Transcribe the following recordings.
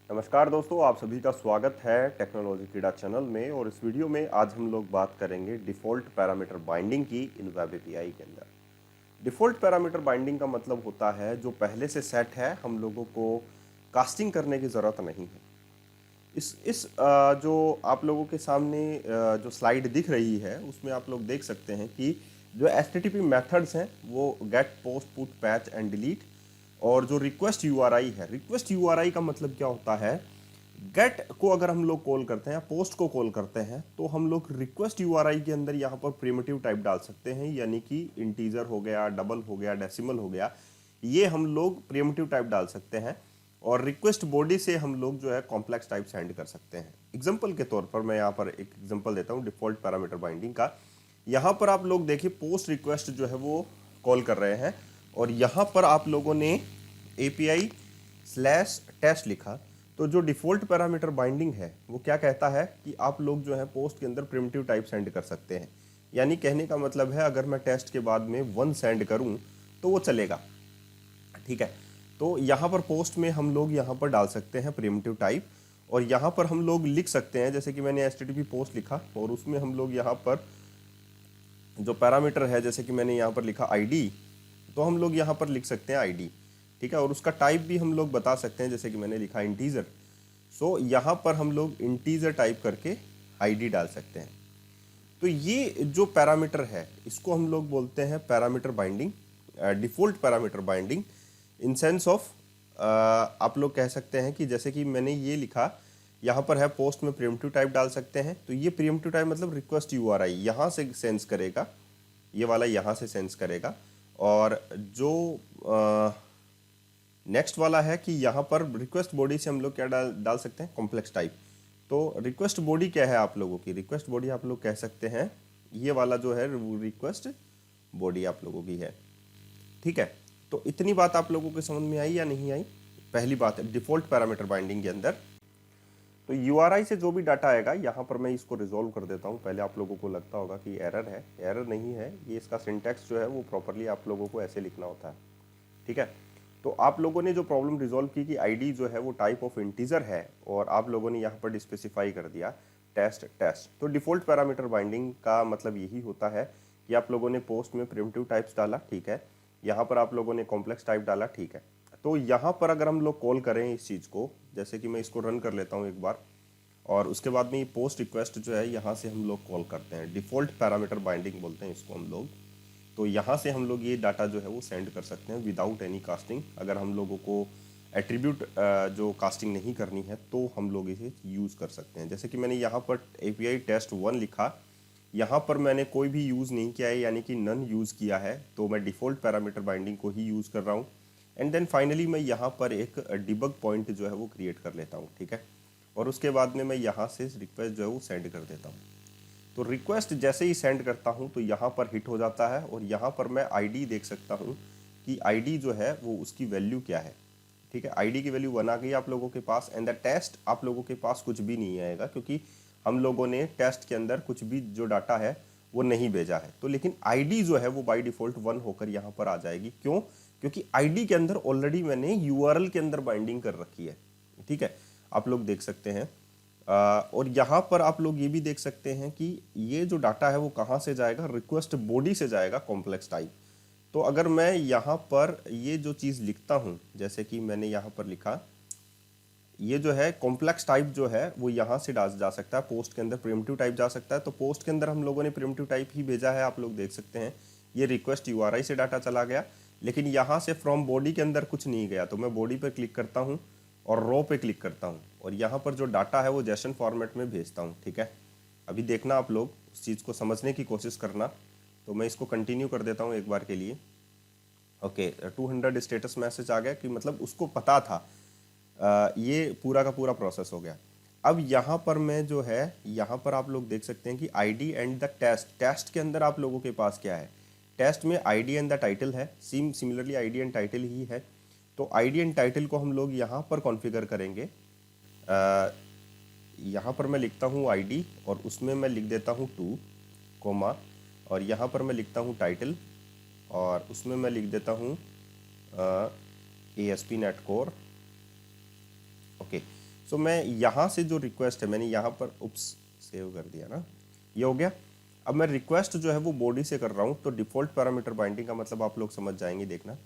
नमस्कार दोस्तों, आप सभी का स्वागत है टेक्नोलॉजी कीड़ा चैनल में। और इस वीडियो में आज हम लोग बात करेंगे डिफ़ॉल्ट पैरामीटर बाइंडिंग की इन वेब एपीआई के अंदर। डिफ़ॉल्ट पैरामीटर बाइंडिंग का मतलब होता है जो पहले से सेट है, हम लोगों को कास्टिंग करने की ज़रूरत नहीं है। जो आप लोगों के सामने जो स्लाइड दिख रही है उसमें आप लोग देख सकते हैं कि जो एचटीटीपी मेथड्स हैं वो get, post, put, patch and delete, और जो रिक्वेस्ट यूआरआई है, रिक्वेस्ट यूआरआई का मतलब क्या होता है, गेट को अगर हम लोग कॉल करते हैं या पोस्ट को कॉल करते हैं तो हम लोग रिक्वेस्ट यूआरआई के अंदर यहाँ पर प्रिमिटिव टाइप डाल सकते हैं, यानी कि इंटीजर हो गया, डबल हो गया, डेसिमल हो गया, ये हम लोग प्रिमिटिव टाइप डाल सकते हैं। और रिक्वेस्ट बॉडी से हम लोग जो है कॉम्प्लेक्स टाइप सेंड कर सकते हैं। एग्जांपल के तौर पर मैं यहाँ पर एक एग्जांपल देता हूँ डिफॉल्ट पैरामीटर बाइंडिंग का। यहाँ पर आप लोग देखिए पोस्ट रिक्वेस्ट जो है वो कॉल कर रहे हैं, और यहाँ पर आप लोगों ने एपीआई स्लैश टेस्ट लिखा। तो जो डिफ़ॉल्ट पैरामीटर बाइंडिंग है वो क्या कहता है कि आप लोग जो है पोस्ट के अंदर प्रिमिटिव टाइप सेंड कर सकते हैं। यानी कहने का मतलब है अगर मैं टेस्ट के बाद में 1 सेंड करूं तो वो चलेगा, ठीक है। तो यहाँ पर पोस्ट में हम लोग यहाँ पर डाल सकते हैं प्रिमिटिव टाइप, और यहाँ पर हम लोग लिख सकते हैं, जैसे कि मैंने एचटीटीपी पोस्ट लिखा और उसमें हम लोग यहाँ पर जो पैरामीटर है, जैसे कि मैंने यहाँ पर लिखा आईडी, तो हम लोग यहाँ पर लिख सकते हैं आईडी, ठीक है। और उसका टाइप भी हम लोग बता सकते हैं, जैसे कि मैंने लिखा इंटीजर, सो यहाँ पर हम लोग इंटीजर टाइप करके आईडी डाल सकते हैं। तो ये जो पैरामीटर है इसको हम लोग बोलते हैं parameter binding, default parameter binding. In sense of आप लोग कह सकते हैं कि जैसे कि मैंने ये लिखा, यहाँ पर है पोस्ट में प्रिमिटिव टाइप डाल सकते हैं, तो ये प्रिमिटिव टाइप मतलब रिक्वेस्ट यूआरआई यहाँ से सेंस करेगा, ये वाला यहाँ से सेंस करेगा। और जो नेक्स्ट वाला है कि यहाँ पर रिक्वेस्ट बॉडी से हम लोग क्या डाल सकते हैं, कॉम्प्लेक्स टाइप। तो रिक्वेस्ट बॉडी क्या है आप लोगों की, रिक्वेस्ट बॉडी आप लोग कह सकते हैं ये वाला जो है रिक्वेस्ट बॉडी आप लोगों की है, ठीक है। तो इतनी बात आप लोगों को समझ में आई या नहीं आई? पहली बात है डिफ़ॉल्ट पैरामीटर बाइंडिंग के अंदर तो यूआरआई से जो भी डाटा आएगा यहाँ पर मैं इसको रिजोल्व कर देता हूँ। पहले आप लोगों को लगता होगा कि एरर है, एरर नहीं है, ये इसका सिंटैक्स जो है वो प्रॉपरली आप लोगों को ऐसे लिखना होता है, ठीक है। तो आप लोगों ने जो प्रॉब्लम रिजॉल्व की कि आईडी जो है वो टाइप ऑफ इंटीजर है, और आप लोगों ने यहाँ पर स्पेसिफाई कर दिया टेस्ट टेस्ट। तो डिफ़ॉल्ट पैरामीटर बाइंडिंग का मतलब यही होता है कि आप लोगों ने पोस्ट में प्रिमिटिव टाइप्स डाला, ठीक है, यहाँ पर आप लोगों ने कॉम्प्लेक्स टाइप डाला, ठीक है। तो यहाँ पर अगर हम लोग कॉल करें इस चीज़ को, जैसे कि मैं इसको रन कर लेता हूँ एक बार, और उसके बाद में ये पोस्ट रिक्वेस्ट जो है यहाँ से हम लोग कॉल करते हैं, डिफ़ॉल्ट पैरामीटर बाइंडिंग बोलते हैं इसको हम लोग। तो यहाँ से हम लोग ये डाटा जो है वो सेंड कर सकते हैं विदाउट एनी कास्टिंग। अगर हम लोगों को एट्रीब्यूट जो कास्टिंग नहीं करनी है तो हम लोग इसे यूज़ कर सकते हैं। जैसे कि मैंने यहाँ पर एपीआई टेस्ट 1 लिखा, यहाँ पर मैंने कोई भी यूज़ नहीं किया है, यानी कि नन यूज़ किया है, तो मैं डिफ़ॉल्ट पैरामीटर बाइंडिंग को ही यूज़ कर रहा हूँ। एंड देन फाइनली मैं यहाँ पर एक डिबग पॉइंट जो है वो क्रिएट कर लेता हूँ, ठीक है। और उसके बाद में मैं यहाँ से रिक्वेस्ट जो है वो सेंड कर देता हूँ। तो रिक्वेस्ट जैसे ही सेंड करता हूँ तो यहाँ पर हिट हो जाता है, और यहाँ पर मैं आईडी देख सकता हूँ कि आईडी जो है वो उसकी वैल्यू क्या है, ठीक है। आईडी की वैल्यू 1 आ गई आप लोगों के पास। एंड द टेस्ट आप लोगों के पास कुछ भी नहीं आएगा, क्योंकि हम लोगों ने टेस्ट के अंदर कुछ भी जो डाटा है वो नहीं भेजा है। तो लेकिन आईडी जो है वो बाय डिफ़ॉल्ट 1 होकर यहाँ पर आ जाएगी। क्यों? क्योंकि आईडी के अंदर ऑलरेडी मैंने यूआरएल के अंदर बाइंडिंग कर रखी है, ठीक है। आप लोग देख सकते हैं। और यहाँ पर आप लोग ये भी देख सकते हैं कि ये जो डाटा है वो कहाँ से जाएगा, रिक्वेस्ट बॉडी से जाएगा, कॉम्प्लेक्स टाइप। तो अगर मैं यहाँ पर ये जो चीज़ लिखता हूँ, जैसे कि मैंने यहाँ पर लिखा, ये जो है कॉम्प्लेक्स टाइप जो है वो यहाँ से जा सकता है, पोस्ट के अंदर प्रिमिटिव टाइप जा सकता है। तो पोस्ट के अंदर हम लोगों ने प्रिमिटिव टाइप ही भेजा है, आप लोग देख सकते हैं। ये रिक्वेस्ट यूआरआई से डाटा चला गया, लेकिन यहाँ से फ्रॉम बॉडी के अंदर कुछ नहीं गया। तो मैं बॉडी पर क्लिक करता हूँ और रो पे क्लिक करता हूँ, और यहाँ पर जो डाटा है वो जेसन फॉर्मेट में भेजता हूँ, ठीक है। अभी देखना आप लोग उस चीज़ को समझने की कोशिश करना। तो मैं इसको कंटिन्यू कर देता हूँ एक बार के लिए। ओके, 200 स्टेटस मैसेज आ गया, कि मतलब उसको पता था। ये पूरा का पूरा प्रोसेस हो गया। अब यहाँ पर मैं जो है, यहाँ पर आप लोग देख सकते हैं कि ID and the test, test के अंदर आप लोगों के पास क्या है, टेस्ट में आईडी एंड द टाइटल है, सिमिलरली आईडी एंड टाइटल ही है। तो आईडी एंड टाइटल को हम लोग यहाँ पर कॉन्फ़िगर करेंगे। यहाँ पर मैं लिखता हूँ आईडी, और उसमें मैं लिख देता हूँ 2 कोमा, और यहाँ पर मैं लिखता हूँ टाइटल, और उसमें मैं लिख देता हूँ ASP.NET Core। ओके, सो मैं यहाँ से जो रिक्वेस्ट है मैंने यहाँ पर उप्स सेव कर दिया ना, ये हो गया। अब मैं रिक्वेस्ट जो है वो बॉडी से कर रहा हूँ, तो डिफ़ॉल्ट पैरामीटर बाइंडिंग का मतलब आप लोग समझ जाएंगे, देखना।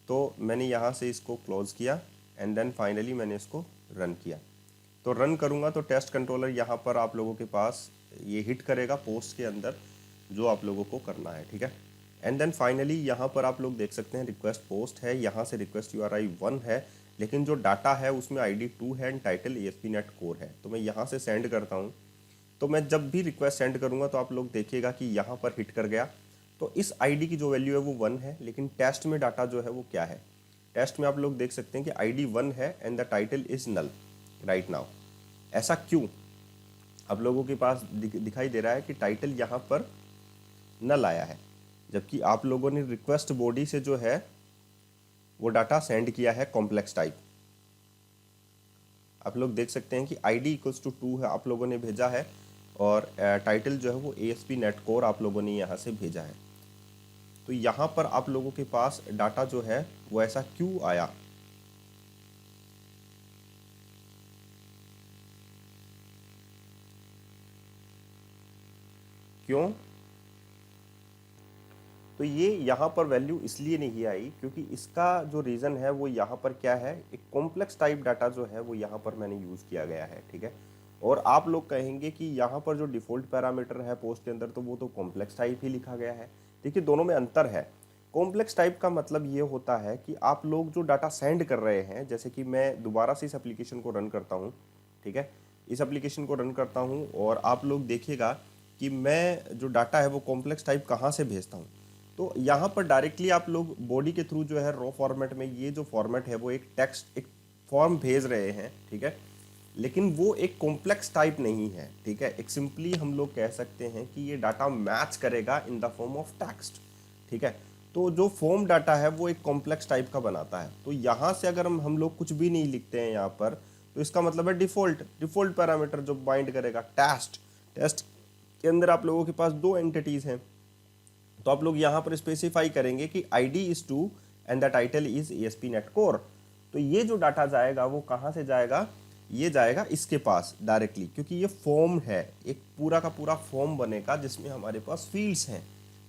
तो मैंने यहाँ से इसको क्लोज़ किया एंड देन फाइनली मैंने इसको रन किया। तो रन करूँगा तो टेस्ट कंट्रोलर यहाँ पर आप लोगों के पास ये हिट करेगा पोस्ट के अंदर जो आप लोगों को करना है, ठीक है। एंड देन फाइनली यहाँ पर आप लोग देख सकते हैं रिक्वेस्ट पोस्ट है, यहाँ से रिक्वेस्ट URI 1 है, लेकिन जो डाटा है उसमें ID 2 है एंड टाइटल ASP.NET Core है। तो मैं यहाँ से सेंड करता हूँ। तो मैं जब भी रिक्वेस्ट सेंड करूँगा तो आप लोग देखिएगा कि यहाँ पर हिट कर गया। तो इस ID की जो वैल्यू है वो 1 है, लेकिन टेस्ट में डाटा जो है वो क्या है, टेस्ट में आप लोग देख सकते हैं कि ID 1 है and the title is null right now. ऐसा क्यों आप लोगों के पास दिखाई दे रहा है कि टाइटल यहाँ पर नल आया है, जबकि आप लोगों ने रिक्वेस्ट बॉडी से जो है वो डाटा सेंड किया है कॉम्प्लेक्स टाइप। आप लोग देख सकते हैं कि ID = 2 है आप लोगों ने भेजा है, और टाइटल जो है वो ASP.NET Core आप लोगों ने यहाँ से भेजा है। तो यहाँ पर आप लोगों के पास डाटा जो है वो ऐसा क्यों आया, क्यों? तो ये यहाँ पर वैल्यू इसलिए नहीं आई क्योंकि इसका जो रीज़न है वो यहाँ पर क्या है, एक कॉम्प्लेक्स टाइप डाटा जो है वो यहाँ पर मैंने यूज़ किया गया है, ठीक है। और आप लोग कहेंगे कि यहाँ पर जो डिफ़ॉल्ट पैरामीटर है पोस्ट के अंदर तो वो तो कॉम्प्लेक्स टाइप ही लिखा गया है। देखिए दोनों में अंतर है। कॉम्प्लेक्स टाइप का मतलब ये होता है कि आप लोग जो डाटा सेंड कर रहे हैं, जैसे कि मैं दोबारा से इस एप्लीकेशन को रन करता हूँ, ठीक है, इस एप्लीकेशन को रन करता हूँ और आप लोग देखिएगा कि मैं जो डाटा है वो कॉम्प्लेक्स टाइप कहाँ से भेजता हूँ। तो यहाँ पर डायरेक्टली आप लोग बॉडी के थ्रू जो है रॉ फॉर्मेट में, ये जो फॉर्मेट है वो एक टेक्स्ट, एक फॉर्म भेज रहे हैं, ठीक है, लेकिन वो एक कॉम्प्लेक्स टाइप नहीं है, ठीक है। एक सिंपली हम लोग कह सकते हैं कि ये डाटा मैच करेगा इन द फॉर्म ऑफ टेक्स्ट, ठीक है। तो जो फॉर्म डाटा है वो एक कॉम्प्लेक्स टाइप का बनाता है। तो यहाँ से अगर हम लोग कुछ भी नहीं लिखते हैं यहाँ पर, तो इसका मतलब है डिफ़ॉल्ट पैरामीटर जो बाइंड करेगा टेस्ट के अंदर आप लोगों के पास 2 एंटिटीज़ हैं। तो आप लोग यहाँ पर स्पेसिफाई करेंगे कि ID is 2 and the title is ASP.NET Core। तो ये जो डाटा जाएगा वो कहाँ से जाएगा, ये जाएगा इसके पास डायरेक्टली, क्योंकि ये फॉर्म है, एक पूरा का पूरा फॉर्म बनेगा जिसमें हमारे पास फील्ड्स हैं,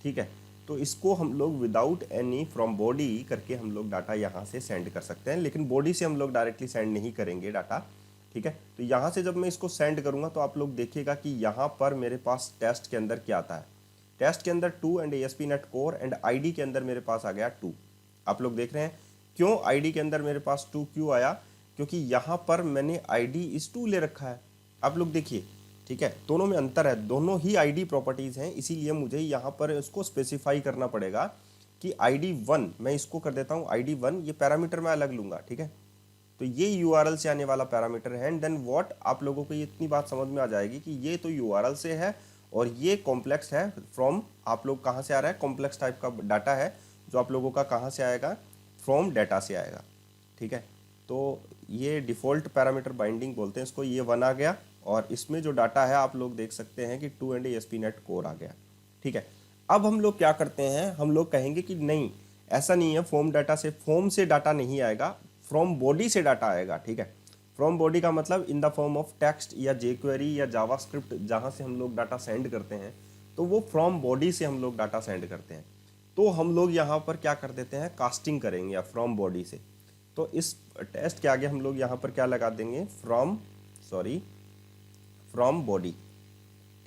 ठीक है। तो इसको हम लोग विदाउट एनी फ्रॉम बॉडी करके हम लोग डाटा यहाँ से सेंड कर सकते हैं, लेकिन बॉडी से हम लोग डायरेक्टली सेंड नहीं करेंगे डाटा, ठीक है। तो यहाँ से जब मैं इसको सेंड करूँगा तो आप लोग देखिएगा कि यहाँ पर मेरे पास टेस्ट के अंदर क्या आता है, टेस्ट के अंदर 2 and ASP.NET Core and ID के अंदर मेरे पास आ गया 2। आप लोग देख रहे हैं क्यों ID के अंदर मेरे पास 2 क्यों आया, क्योंकि यहाँ पर मैंने ID is 2 ले रखा है। आप लोग देखिए, ठीक है, दोनों में अंतर है, दोनों ही ID प्रॉपर्टीज़ हैं, इसीलिए मुझे यहाँ पर इसको स्पेसिफाई करना पड़ेगा कि ID 1, मैं इसको कर देता हूँ ID 1, ये पैरामीटर मैं अलग लूँगा, ठीक है। तो ये URL से आने वाला पैरामीटर है एंड देन व्हाट, आप लोगों को ये इतनी बात समझ में आ जाएगी कि ये तो URL से है और ये कॉम्प्लेक्स है फ्रॉम, आप लोग कहाँ से आ रहा है, कॉम्प्लेक्स टाइप का डाटा है जो आप लोगों का कहाँ से आएगा, फ्रॉम डाटा से आएगा, ठीक है। तो ये डिफ़ॉल्ट पैरामीटर बाइंडिंग बोलते हैं इसको, ये 1 आ गया और इसमें जो डाटा है आप लोग देख सकते हैं कि 2 एंड ASP.NET Core आ गया, ठीक है। अब हम लोग क्या करते हैं, हम लोग कहेंगे कि नहीं ऐसा नहीं है, फॉर्म से डाटा नहीं आएगा, फ्रॉम बॉडी से डाटा आएगा, ठीक है। फ्रॉम बॉडी का मतलब इन द फॉर्म ऑफ टेक्स्ट या jQuery या जावास्क्रिप्ट, जहाँ से हम लोग डाटा सेंड करते हैं, तो वो फ्रॉम बॉडी से हम लोग डाटा सेंड करते हैं। तो हम लोग यहाँ पर क्या कर देते हैं, कास्टिंग करेंगे या फ्रॉम बॉडी से। तो इस टेस्ट के आगे हम लोग यहाँ पर क्या लगा देंगे, फ्रॉम बॉडी,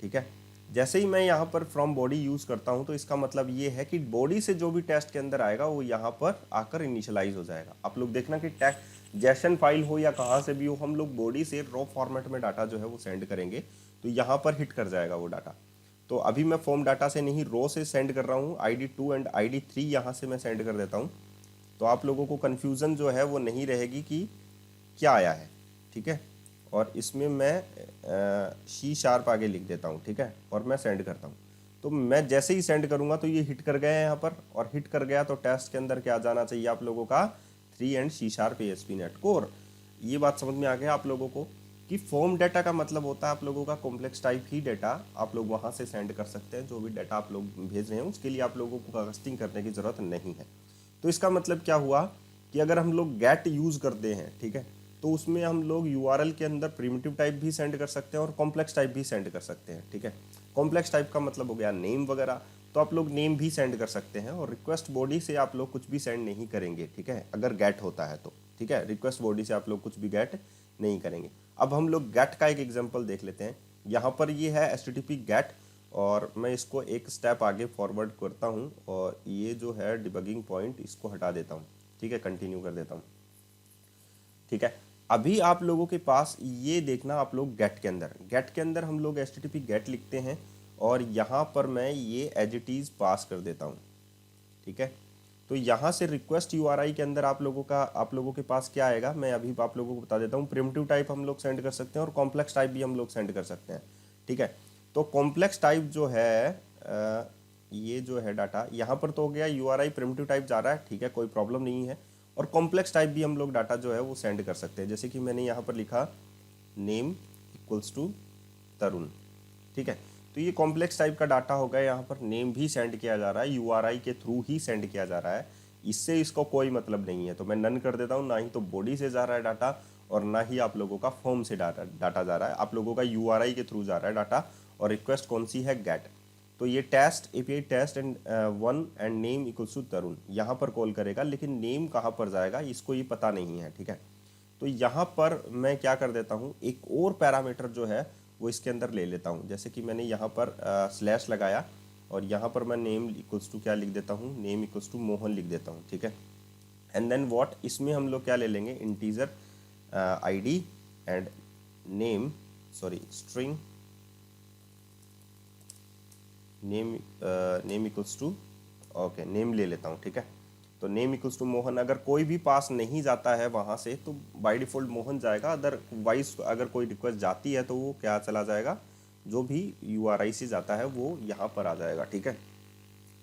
ठीक है। जैसे ही मैं यहाँ पर फ्रॉम बॉडी यूज़ करता हूँ तो इसका मतलब ये है कि बॉडी से जो भी टेस्ट के अंदर आएगा वो यहाँ पर आकर इनिशियलाइज हो जाएगा। आप लोग देखना कि जैसन फाइल हो या कहाँ से भी हो, हम लोग बॉडी से रॉ फॉर्मेट में डाटा जो है वो सेंड करेंगे तो यहाँ पर हिट कर जाएगा वो डाटा। तो अभी मैं फॉर्म डाटा से नहीं रॉ से सेंड कर रहा हूँ, ID 2 एंड ID 3 यहाँ से मैं सेंड कर देता हूँ। तो आप लोगों को कन्फ्यूज़न जो है वो नहीं रहेगी कि क्या आया है, ठीक है। और इसमें मैं C# आगे लिख देता हूँ, ठीक है, और मैं सेंड करता हूँ। तो मैं जैसे ही सेंड करूँगा तो ये हिट कर गया है यहाँ पर, और हिट कर गया तो टेस्ट के अंदर क्या जाना चाहिए आप लोगों का, 3 एंड C# ASP.NET Core। ये बात समझ में आ गया आप लोगों को कि फॉर्म डाटा का मतलब होता है आप लोगों का कॉम्प्लेक्स टाइप ही डाटा आप लोग वहाँ से सेंड कर सकते हैं। जो भी डाटा आप लोग भेज रहे हैं उसके लिए आप लोगों को कास्टिंग करने की ज़रूरत नहीं है। तो इसका मतलब क्या हुआ कि अगर हम लोग गेट यूज़ करते हैं, ठीक है, तो उसमें हम लोग यूआरएल के अंदर प्रिमिटिव टाइप भी सेंड कर सकते हैं और कॉम्प्लेक्स टाइप भी सेंड कर सकते हैं, ठीक है। कॉम्प्लेक्स टाइप का मतलब हो गया नेम वगैरह, तो आप लोग नेम भी सेंड कर सकते हैं, और रिक्वेस्ट बॉडी से आप लोग कुछ भी सेंड नहीं करेंगे, ठीक है, अगर गेट होता है तो, ठीक है। रिक्वेस्ट बॉडी से आप लोग कुछ भी गेट नहीं करेंगे। अब हम लोग गेट का एक एग्जांपल देख लेते हैं। यहाँ पर ये है HTTP गेट, और मैं इसको एक स्टेप आगे फॉरवर्ड करता हूँ, और ये जो है डिबगिंग पॉइंट इसको हटा देता हूँ, ठीक है, कंटिन्यू कर देता हूँ, ठीक है। अभी आप लोगों के पास ये देखना, आप लोग गेट के अंदर हम लोग HTTP गेट लिखते हैं, और यहाँ पर मैं ये एज इट इज़ पास कर देता हूँ, ठीक है। तो यहाँ से रिक्वेस्ट URI के अंदर आप लोगों के पास क्या आएगा, मैं अभी आप लोगों को बता देता हूँ। प्रिमिटिव टाइप हम लोग सेंड कर सकते हैं और कॉम्प्लेक्स टाइप भी हम लोग सेंड कर सकते हैं, ठीक है। तो कॉम्प्लेक्स टाइप जो है ये जो है डाटा यहाँ पर तो हो गया, URI प्रिमिटिव टाइप जा रहा है, ठीक है, कोई प्रॉब्लम नहीं है। और कॉम्प्लेक्स टाइप भी हम लोग डाटा जो है वो सेंड कर सकते हैं, जैसे कि मैंने यहाँ पर लिखा नेम इक्वल्स टू तरुण, ठीक है। तो ये कॉम्प्लेक्स टाइप का डाटा होगा, यहाँ पर नेम भी सेंड किया जा रहा है, URI के थ्रू ही सेंड किया जा रहा है, इससे इसको कोई मतलब नहीं है। तो मैं नन कर देता हूँ, ना ही तो बॉडी से जा रहा है डाटा, और ना ही आप लोगों का फॉर्म से डाटा जा रहा है, आप लोगों का URI के थ्रू जा रहा है डाटा। और रिक्वेस्ट कौन सी है, गेट। तो ये test API test and 1 and name equals to Tarun यहाँ पर कॉल करेगा, लेकिन नेम कहाँ पर जाएगा इसको ये पता नहीं है, ठीक है। तो यहाँ पर मैं क्या कर देता हूँ, एक और पैरामीटर जो है वो इसके अंदर ले लेता हूँ। जैसे कि मैंने यहाँ पर स्लैश लगाया, और यहाँ पर मैं नेम इक्वल्स टू क्या लिख देता हूँ, नेम इक्वल्स टू मोहन लिख देता हूँ, ठीक है। एंड देन व्हाट, इसमें हम लोग क्या ले लेंगे, integer ID and name, sorry string name equals to, okay name ले लेता हूँ, ठीक है। तो नेम इक्वल्स टू मोहन, अगर कोई भी पास नहीं जाता है वहाँ से तो बाय डिफ़ॉल्ट मोहन जाएगा, अदरवाइज अगर कोई रिक्वेस्ट जाती है तो वो क्या चला जाएगा, जो भी URI से जाता है वो यहाँ पर आ जाएगा, ठीक है।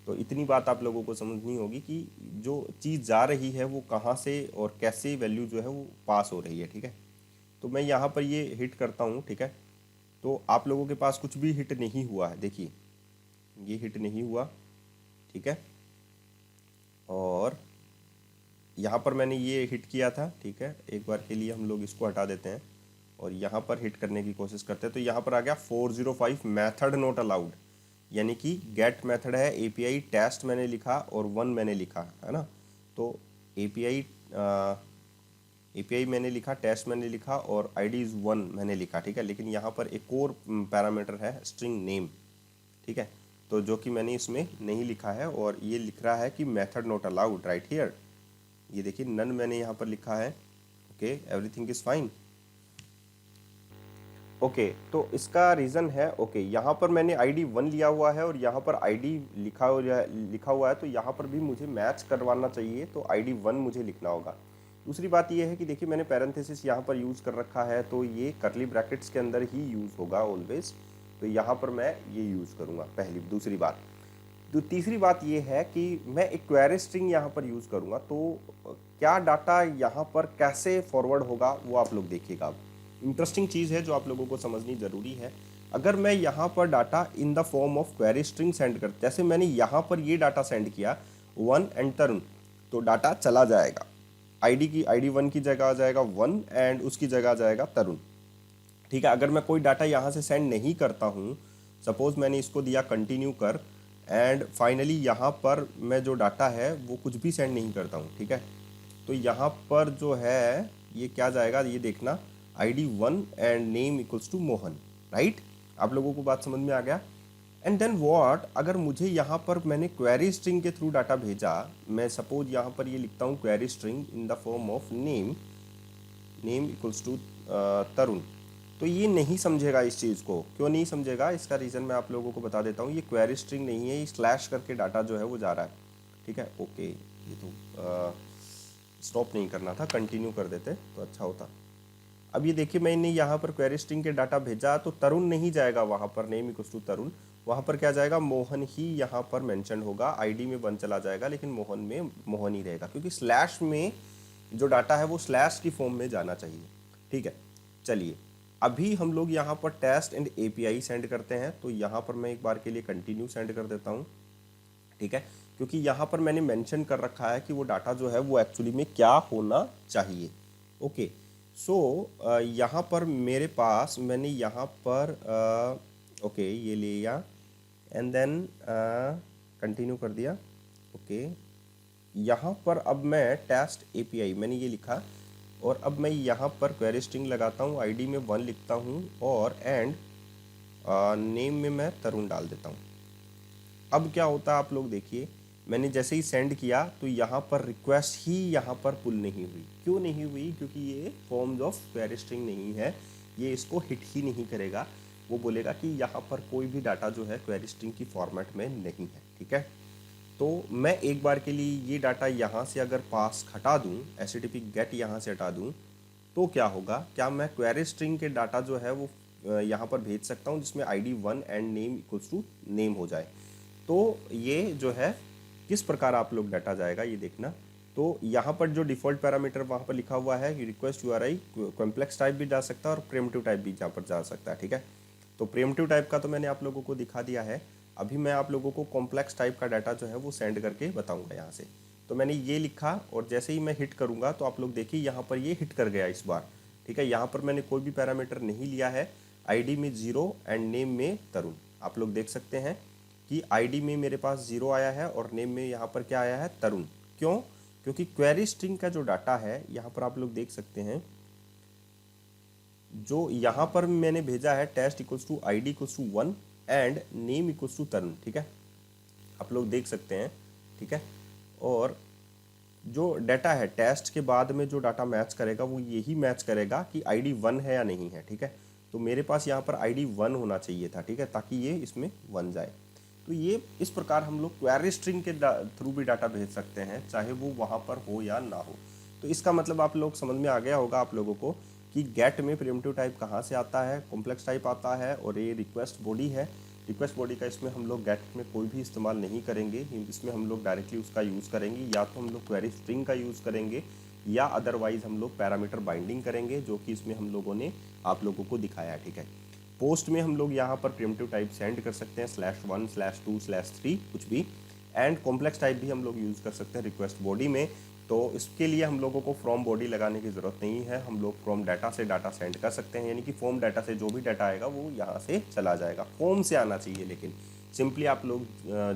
तो इतनी बात आप लोगों को समझनी होगी कि जो चीज़ जा रही है वो कहाँ से और कैसे वैल्यू जो है वो पास हो रही है, ठीक है। तो मैं यहाँ पर ये हिट करता हूँ, ठीक है। तो आप लोगों के पास कुछ भी हिट नहीं हुआ है, देखिए ये हिट नहीं हुआ, ठीक है। और यहाँ पर मैंने ये हिट किया था, ठीक है। एक बार के लिए हम लोग इसको हटा देते हैं और यहाँ पर हिट करने की कोशिश करते हैं। तो यहाँ पर आ गया 405 मेथड नॉट अलाउड, यानी कि गेट मेथड है, API टेस्ट मैंने लिखा और 1 मैंने लिखा है ना। तो API मैंने लिखा, टेस्ट मैंने लिखा और ID इज़ 1 मैंने लिखा, ठीक है। लेकिन यहाँ पर एक और पैरामीटर है स्ट्रिंग नेम, ठीक है। तो जो कि मैंने इसमें नहीं लिखा है, और ये लिख रहा है कि method not allowed right here, ये देखिए नन मैंने यहाँ पर लिखा है, okay everything is fine, okay. तो इसका रीज़न है, ओके यहाँ पर मैंने ID 1 लिया हुआ है और यहाँ पर ID लिखा हुआ है, तो यहाँ पर भी मुझे मैच करवाना चाहिए, तो ID 1 मुझे लिखना होगा। दूसरी बात ये है कि देखिए मैंने पैरेंथेसिस यहाँ पर यूज़ कर रखा है, तो ये करली ब्रैकेट्स के अंदर ही यूज़ होगा ऑलवेज, तो यहाँ पर मैं ये यूज़ करूँगा, पहली दूसरी बात। तो तीसरी बात ये है कि मैं एक क्वेरी स्ट्रिंग यहाँ पर यूज़ करूँगा, तो क्या डाटा यहाँ पर कैसे फॉरवर्ड होगा वो आप लोग देखिएगा। अब इंटरेस्टिंग चीज़ है जो आप लोगों को समझनी ज़रूरी है। अगर मैं यहाँ पर data in the form of query string send कर, जैसे मैंने यहाँ पर ये डाटा सेंड किया 1 एंड तरुण, तो डाटा चला जाएगा, ID 1 की जगह आ जाएगा 1 एंड उसकी जगह आ जाएगा तरुण, ठीक है। अगर मैं कोई डाटा यहाँ से सेंड नहीं करता हूँ, सपोज़ मैंने इसको दिया कंटिन्यू कर, एंड फाइनली यहाँ पर मैं जो डाटा है वो कुछ भी सेंड नहीं करता हूँ, ठीक है। तो यहाँ पर जो है ये क्या जाएगा, ये देखना ID 1 and name equals to Mohan, right. आप लोगों को बात समझ में आ गया। एंड देन व्हाट, अगर मुझे यहाँ पर मैंने क्वेरी स्ट्रिंग के थ्रू डाटा भेजा, मैं सपोज यहाँ पर ये लिखता हूँ query string in the form of name equals to Tarun, तो ये नहीं समझेगा इस चीज़ को। क्यों नहीं समझेगा, इसका रीज़न मैं आप लोगों को बता देता हूँ। ये क्वेरी स्ट्रिंग नहीं है, ये स्लैश करके डाटा जो है वो जा रहा है, ठीक है। ओके, ये तो स्टॉप नहीं करना था, कंटिन्यू कर देते तो अच्छा होता। अब ये देखिए मैंने यहाँ पर क्वेरी स्ट्रिंग के डाटा भेजा, तो तरुण नहीं जाएगा वहाँ पर, नेम इक्वल्स टू तरुण, वहाँ पर क्या जाएगा, मोहन ही यहाँ पर मेंशन होगा। ID में 1 चला जाएगा, लेकिन मोहन में मोहन ही रहेगा, क्योंकि स्लैश में जो डाटा है वो स्लैश की फॉर्म में जाना चाहिए, ठीक है। चलिए अभी हम लोग यहाँ पर टेस्ट एंड API सेंड करते हैं, तो यहाँ पर मैं एक बार के लिए कंटिन्यू सेंड कर देता हूँ, ठीक है। क्योंकि यहाँ पर मैंने मेंशन कर रखा है कि वो डाटा जो है वो एक्चुअली में क्या होना चाहिए, ओके। सो यहाँ पर मेरे पास मैंने यहाँ पर ओके ये ले लिया एंड देन कंटिन्यू कर दिया। ओके यहाँ पर अब मैं टेस्ट एपीआई मैंने ये लिखा और अब मैं यहाँ पर क्वेरी स्ट्रिंग लगाता हूँ, आईडी में 1 लिखता हूँ और एंड नेम में मैं तरुण डाल देता हूँ। अब क्या होता है आप लोग देखिए, मैंने जैसे ही सेंड किया तो यहाँ पर रिक्वेस्ट ही यहाँ पर पुल नहीं हुई। क्यों नहीं हुई? क्योंकि ये फॉर्म्स ऑफ क्वेरी स्ट्रिंग नहीं है, ये इसको हिट ही नहीं करेगा। वो बोलेगा कि यहाँ पर कोई भी डाटा जो है क्वेरी स्ट्रिंग की फॉर्मेट में नहीं है। ठीक है, तो मैं एक बार के लिए ये डाटा यहाँ से अगर पास हटा दूँ, HTTP गेट यहाँ से हटा दूँ, तो क्या होगा? क्या मैं क्वेरी स्ट्रिंग के डाटा जो है वो यहाँ पर भेज सकता हूँ जिसमें ID 1 and name equals to name हो जाए। तो ये जो है किस प्रकार आप लोग डाटा जाएगा ये देखना। तो यहाँ पर जो डिफ़ॉल्ट पैरामीटर वहाँ पर लिखा हुआ है कि रिक्वेस्ट URI कॉम्प्लेक्स टाइप भी जा सकता है और प्रिमिटिव टाइप भी यहाँ पर जा सकता है। ठीक है, तो प्रिमिटिव टाइप का तो मैंने आप लोगों को दिखा दिया है। अभी मैं आप लोगों को कॉम्प्लेक्स टाइप का डाटा जो है वो सेंड करके बताऊंगा यहाँ से। तो मैंने ये लिखा और जैसे ही मैं हिट करूँगा तो आप लोग देखिए यहाँ पर ये हिट कर गया इस बार। ठीक है, यहाँ पर मैंने कोई भी पैरामीटर नहीं लिया है, ID में 0 एंड नेम में तरुण। आप लोग देख सकते हैं कि ID में मेरे पास 0 आया है और नेम में यहाँ पर क्या आया है? तरुण। क्यों? क्योंकि क्वेरी स्ट्रिंग का जो डाटा है यहाँ पर आप लोग देख सकते हैं, जो यहाँ पर मैंने भेजा है test equals to ID equals to 1 and name equals to Tarun. ठीक है, आप लोग देख सकते हैं। ठीक है, और जो डाटा है टेस्ट के बाद में जो डाटा मैच करेगा वो यही मैच करेगा कि ID 1 है या नहीं है। ठीक है, तो मेरे पास यहाँ पर ID 1 होना चाहिए था। ठीक है, ताकि ये इसमें 1 जाए। तो ये इस प्रकार हम लोग क्वेरी स्ट्रिंग के थ्रू भी डाटा भेज सकते हैं, चाहे वो वहाँ पर हो या ना हो। तो इसका मतलब आप लोग समझ में आ गया होगा आप लोगों को कि गेट में प्रिमिटिव टाइप कहाँ से आता है, कॉम्प्लेक्स टाइप आता है और ये रिक्वेस्ट बॉडी है। रिक्वेस्ट बॉडी का इसमें हम लोग गेट में कोई भी इस्तेमाल नहीं करेंगे, इसमें हम लोग डायरेक्टली उसका यूज़ करेंगे, या तो हम लोग क्वेरी स्ट्रिंग का यूज़ करेंगे या अदरवाइज हम लोग पैरामीटर बाइंडिंग करेंगे, जो कि इसमें हम लोगों ने आप लोगों को दिखाया है। ठीक है, पोस्ट में हम लोग यहाँ पर प्रिमिटिव टाइप सेंड कर सकते हैं /1 /2 /3 कुछ भी, एंड कॉम्प्लेक्स टाइप भी हम लोग यूज़ कर सकते हैं रिक्वेस्ट बॉडी में। तो इसके लिए हम लोगों को फ्रॉम बॉडी लगाने की ज़रूरत नहीं है, हम लोग फ्रॉम डाटा से डाटा सेंड कर सकते हैं, यानी कि फॉर्म डाटा से जो भी डाटा आएगा वो यहाँ से चला जाएगा। फॉर्म से आना चाहिए, लेकिन सिंपली आप लोग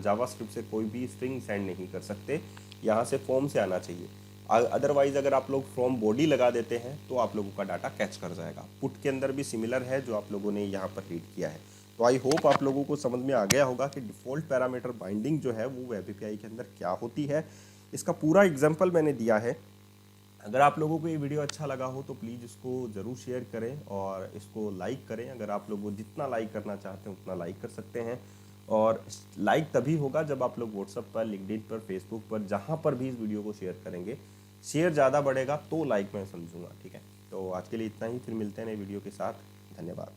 जावास्क्रिप्ट से कोई भी स्ट्रिंग सेंड नहीं कर सकते, यहाँ से फॉर्म से आना चाहिए। अदरवाइज अगर आप लोग फ्रॉम बॉडी लगा देते हैं तो आप लोगों का डाटा कैच कर जाएगा। पुट के अंदर भी सिमिलर है जो आप लोगों ने यहाँ पर रीड किया है। तो आई होप आप लोगों को समझ में आ गया होगा कि डिफ़ॉल्ट पैरामीटर बाइंडिंग जो है वो वेब एपीआई के अंदर क्या होती है। इसका पूरा एग्जाम्पल मैंने दिया है। अगर आप लोगों को ये वीडियो अच्छा लगा हो तो प्लीज़ इसको ज़रूर शेयर करें और इसको लाइक करें। अगर आप लोग जितना लाइक करना चाहते हैं उतना लाइक कर सकते हैं, और लाइक तभी होगा जब आप लोग व्हाट्सएप पर, लिंक्डइन पर, फेसबुक पर, जहाँ पर भी इस वीडियो को शेयर करेंगे। शेयर ज़्यादा बढ़ेगा तो लाइक मैं समझूंगा। ठीक है, तो आज के लिए इतना ही, फिर मिलते हैं नए वीडियो के साथ। धन्यवाद।